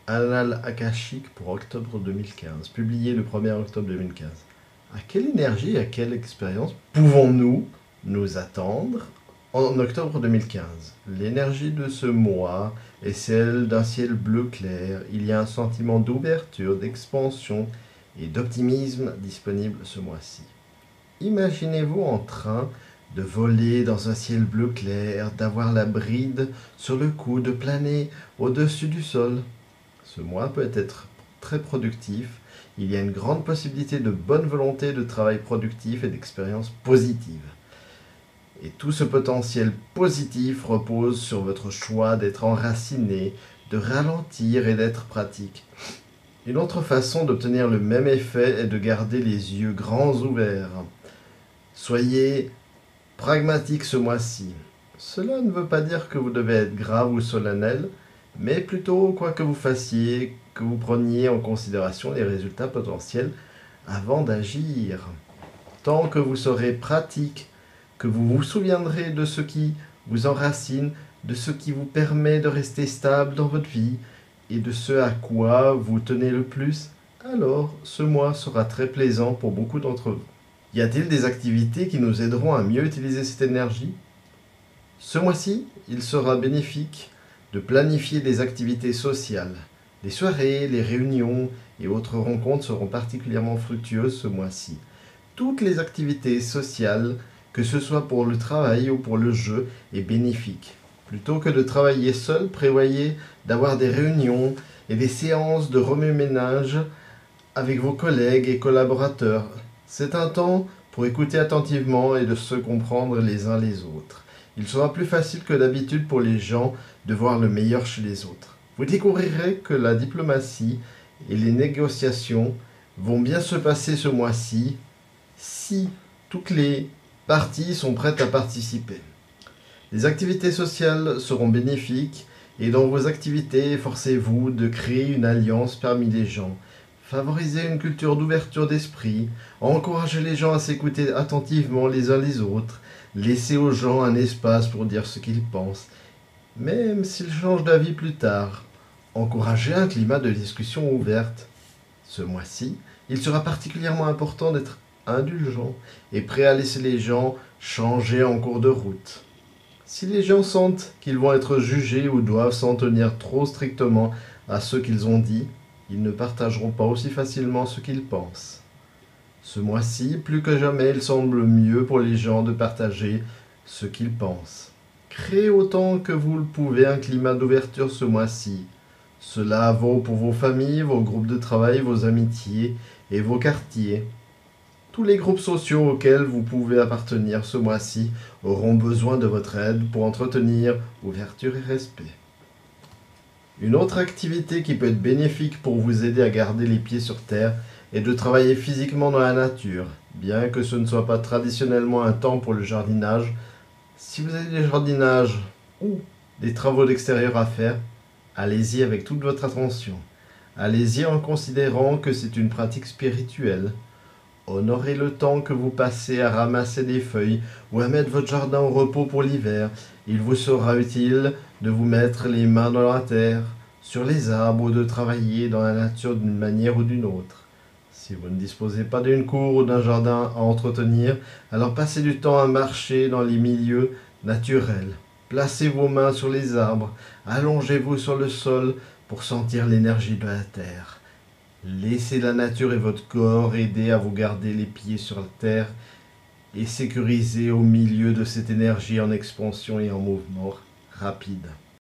Annales akashiques pour octobre 2015, publié le 1er octobre 2015. À quelle énergie, à quelle expérience pouvons-nous nous attendre en octobre 2015? L'énergie de ce mois est celle d'un ciel bleu clair. Il y a un sentiment d'ouverture, d'expansion et d'optimisme disponible ce mois-ci. Imaginez-vous en train de voler dans un ciel bleu clair, d'avoir la bride sur le cou, de planer au-dessus du sol. Ce mois peut être très productif. Il y a une grande possibilité de bonne volonté, de travail productif et d'expériences positives. Et tout ce potentiel positif repose sur votre choix d'être enraciné, de ralentir et d'être pratique. Une autre façon d'obtenir le même effet est de garder les yeux grands ouverts. Soyez pragmatique ce mois-ci. Cela ne veut pas dire que vous devez être grave ou solennel, mais plutôt, quoi que vous fassiez, que vous preniez en considération les résultats potentiels avant d'agir. Tant que vous serez pratique, que vous vous souviendrez de ce qui vous enracine, de ce qui vous permet de rester stable dans votre vie et de ce à quoi vous tenez le plus, alors ce mois sera très plaisant pour beaucoup d'entre vous. Y a-t-il des activités qui nous aideront à mieux utiliser cette énergie? Ce mois-ci, il sera bénéfique de planifier des activités sociales. Les soirées, les réunions et autres rencontres seront particulièrement fructueuses ce mois-ci. Toutes les activités sociales, que ce soit pour le travail ou pour le jeu, est bénéfique. Plutôt que de travailler seul, prévoyez d'avoir des réunions et des séances de remue-ménage avec vos collègues et collaborateurs. C'est un temps pour écouter attentivement et de se comprendre les uns les autres. Il sera plus facile que d'habitude pour les gens de voir le meilleur chez les autres. Vous découvrirez que la diplomatie et les négociations vont bien se passer ce mois-ci si toutes les parties sont prêtes à participer. Les activités sociales seront bénéfiques et dans vos activités, efforcez-vous de créer une alliance parmi les gens. Favorisez une culture d'ouverture d'esprit, encouragez les gens à s'écouter attentivement les uns les autres, laissez aux gens un espace pour dire ce qu'ils pensent, même s'ils changent d'avis plus tard. Encouragez un climat de discussion ouverte. Ce mois-ci, il sera particulièrement important d'être indulgent et prêt à laisser les gens changer en cours de route. Si les gens sentent qu'ils vont être jugés ou doivent s'en tenir trop strictement à ce qu'ils ont dit, ils ne partageront pas aussi facilement ce qu'ils pensent. Ce mois-ci, plus que jamais, il semble mieux pour les gens de partager ce qu'ils pensent. Créez autant que vous le pouvez un climat d'ouverture ce mois-ci. Cela vaut pour vos familles, vos groupes de travail, vos amitiés et vos quartiers. Tous les groupes sociaux auxquels vous pouvez appartenir ce mois-ci auront besoin de votre aide pour entretenir ouverture et respect. Une autre activité qui peut être bénéfique pour vous aider à garder les pieds sur terre est de travailler physiquement dans la nature. Bien que ce ne soit pas traditionnellement un temps pour le jardinage, si vous avez des jardinages ou des travaux d'extérieur à faire, allez-y avec toute votre attention. Allez-y en considérant que c'est une pratique spirituelle. Honorez le temps que vous passez à ramasser des feuilles ou à mettre votre jardin au repos pour l'hiver. Il vous sera utile de vous mettre les mains dans la terre, sur les arbres ou de travailler dans la nature d'une manière ou d'une autre. Si vous ne disposez pas d'une cour ou d'un jardin à entretenir, alors passez du temps à marcher dans les milieux naturels. Placez vos mains sur les arbres, allongez-vous sur le sol pour sentir l'énergie de la terre. Laissez la nature et votre corps aider à vous garder les pieds sur la terre et sécuriser au milieu de cette énergie en expansion et en mouvement rapide.